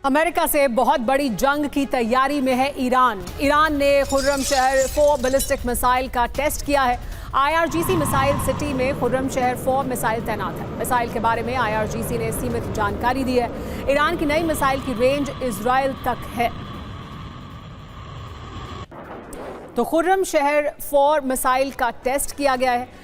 America से बहुत बड़ी जंग की तैयारी में है ईरान। ईरान ने खुर्रमशहर 4 बैलिस्टिक मिसाइल का टेस्ट किया है। IRGC मिसाइल सिटी में खुर्रमशहर 4 मिसाइल तैनात है। मिसाइल के बारे में IRGC ने सीमित जानकारी दी है। ईरान की नई मिसाइल की रेंज इजराइल तक है। तो खुर्रमशहर 4 मिसाइल का टेस्ट किया गया है।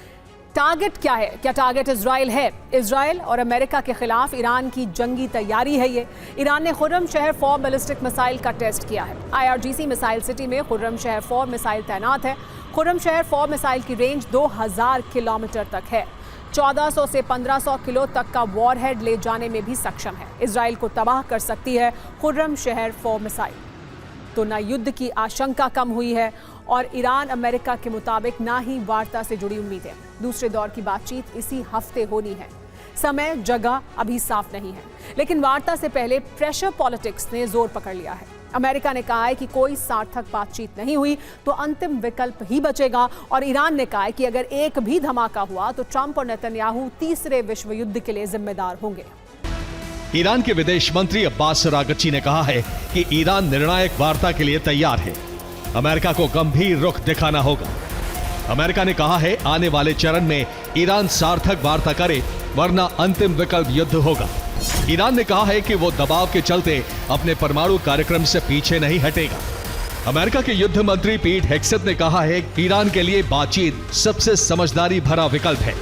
टारगेट क्या है? क्या टारगेट इजराइल है? इजराइल और अमेरिका के खिलाफ ईरान की जंगी तैयारी है ये। ईरान ने खुर्रमशहर 4 बैलिस्टिक मिसाइल का टेस्ट किया है। IRGC मिसाइल सिटी में खुर्रमशहर 4 मिसाइल तैनात है। खुर्रमशहर 4 मिसाइल की रेंज 2000 किलोमीटर तक है। 1400 से 1500 किलो तक का वॉरहेड ले जाने में भी सक्षम है। इजराइल को तबाह कर सकती है खुर्रमशहर 4 मिसाइल। तो ना युद्ध की आशंका कम हुई है और ईरान अमेरिका के मुताबिक ना ही वार्ता से जुड़ी उम्मीदें। दूसरे दौर की बातचीत इसी हफ्ते होनी है। समय जगह अभी साफ नहीं है, लेकिन वार्ता से पहले प्रेशर पॉलिटिक्स ने जोर पकड़ लिया है। अमेरिका ने कहा है कि कोई सार्थक बातचीत नहीं हुई तो अंतिम विकल्प ही बचेगा, और ईरान ने कहा है कि अगर एक भी धमाका हुआ तो ट्रंप और नेतन्याहू तीसरे विश्व युद्ध के लिए जिम्मेदार होंगे। ईरान के विदेश मंत्री अब्बास अरागची ने कहा है कि ईरान निर्णायक वार्ता के लिए तैयार है। अमेरिका को गंभीर रुख दिखाना होगा। अमेरिका ने कहा है आने वाले चरण में ईरान सार्थक वार्ता करे, वरना अंतिम विकल्प युद्ध होगा। ईरान ने कहा है कि वो दबाव के चलते अपने परमाणु कार्यक्रम से पीछे नहीं हटेगा। अमेरिका के युद्ध मंत्री पीट हेग्सेथ ने कहा है कि ईरान के लिए बातचीत सबसे समझदारी भरा विकल्प है।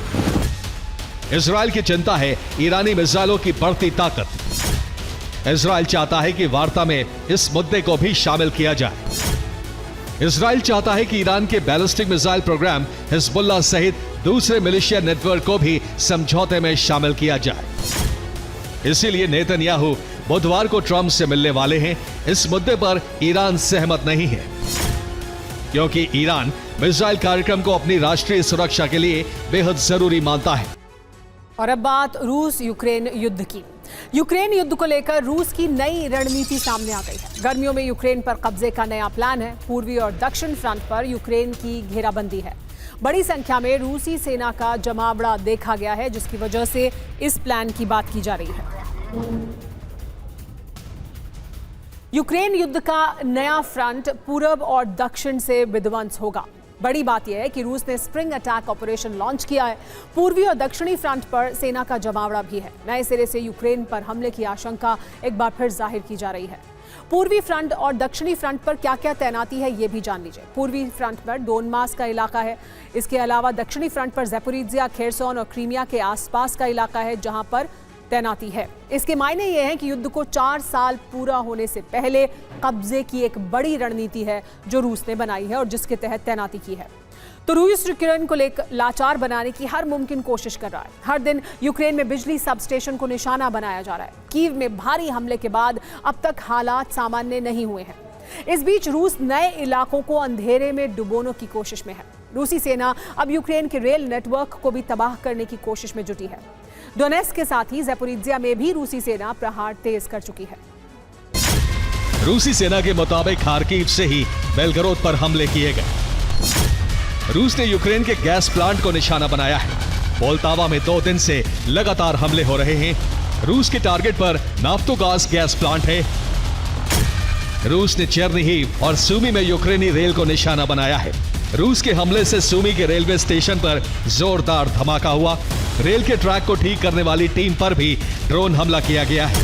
इजराइल की चिंता है ईरानी मिसाइलों की बढ़ती ताकत। इजराइल चाहता है कि वार्ता में इस मुद्दे को भी शामिल किया जाए। इजराइल चाहता है कि ईरान के बैलिस्टिक मिसाइल प्रोग्राम हिजबुल्लाह सहित दूसरे मिलिशिया नेटवर्क को भी समझौते में शामिल किया जाए। इसीलिए नेतन्याहू बुधवार को ट्रंप से मिलने वाले हैं। इस मुद्दे पर ईरान सहमत नहीं है, क्योंकि ईरान मिसाइल कार्यक्रम को अपनी राष्ट्रीय सुरक्षा के लिए बेहद जरूरी मानता है। और अब बात रूस यूक्रेन युद्ध की। यूक्रेन युद्ध को लेकर रूस की नई रणनीति सामने आ गई है। गर्मियों में यूक्रेन पर कब्जे का नया प्लान है। पूर्वी और दक्षिण फ्रंट पर यूक्रेन की घेराबंदी है। बड़ी संख्या में रूसी सेना का जमावड़ा देखा गया है, जिसकी वजह से इस प्लान की बात की जा रही है। यूक्रेन युद्ध का नया फ्रंट पूरब और दक्षिण से विध्वंस होगा। बड़ी बात यह है कि रूस ने स्प्रिंग अटैक ऑपरेशन लॉन्च किया है। पूर्वी और दक्षिणी फ्रंट पर सेना का जमावड़ा भी है। नए सिरे से यूक्रेन पर हमले की आशंका एक बार फिर जाहिर की जा रही है। पूर्वी फ्रंट और दक्षिणी फ्रंट पर क्या क्या तैनाती है ये भी जान लीजिए। पूर्वी फ्रंट पर डोनबास का इलाका है। इसके अलावा दक्षिणी फ्रंट पर ज़ैपोरिज़िया, खेरसोन और क्रीमिया के आसपास का इलाका है, जहां पर तैनाती है। इसके मायने ये हैं कि युद्ध को 4 साल पूरा होने से पहले कब्जे की एक बड़ी रणनीति है जो रूस ने बनाई है और जिसके तहत तैनाती की है। तो रूस यूक्रेन को लेकर लाचार बनाने की हर मुमकिन कोशिश कर रहा है। हर दिन यूक्रेन में बिजली सब स्टेशन को निशाना बनाया जा रहा है। कीव में भारी हमले के बाद अब तक हालात सामान्य नहीं हुए हैं। इस बीच रूस नए इलाकों को अंधेरे में डुबोने की कोशिश में है। रूसी सेना अब यूक्रेन के रेल नेटवर्क को भी तबाह करने की कोशिश में जुटी है। डोनेट्स्क के साथ ही ज़ैपोरिज़िया में भी रूसी सेना प्रहार तेज कर चुकी है। रूसी सेना के मुताबिक खार्किव से ही बेलगरोद पर हमले किए गए। रूस ने यूक्रेन के गैस प्लांट को निशाना बनाया है। पोल्तावा में 2 दिन से लगातार हमले हो रहे हैं। रूस के टारगेट पर नाफ्टोगाज गैस प्लांट है। रूस ने चेर्निहिव और सूमी में यूक्रेनी रेल को निशाना बनाया है। रूस के हमले से सूमी के रेलवे स्टेशन पर जोरदार धमाका हुआ। रेल के ट्रैक को ठीक करने वाली टीम पर भी ड्रोन हमला किया गया है।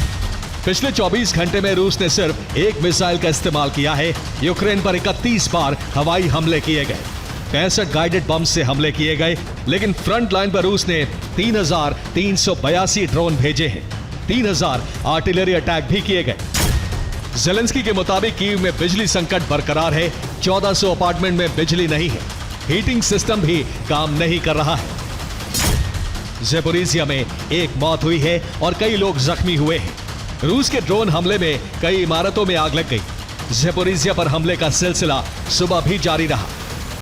पिछले 24 घंटे में रूस ने सिर्फ 1 मिसाइल का इस्तेमाल किया है। यूक्रेन पर 31 बार हवाई हमले किए गए। 65 गाइडेड बम से हमले किए गए, लेकिन फ्रंट लाइन पर रूस ने 3382 ड्रोन भेजे हैं। 3000 आर्टिलरी अटैक भी किए गए। ज़ेलेंस्की के मुताबिक कीव में बिजली संकट बरकरार है। 1400 अपार्टमेंट में बिजली नहीं है। हीटिंग सिस्टम भी काम नहीं कर रहा है। ज़ैपोरिज़िया में 1 मौत हुई है और कई लोग जख्मी हुए हैं। रूस के ड्रोन हमले में कई इमारतों में आग लग गई। ज़ैपोरिज़िया पर हमले का सिलसिला सुबह भी जारी रहा।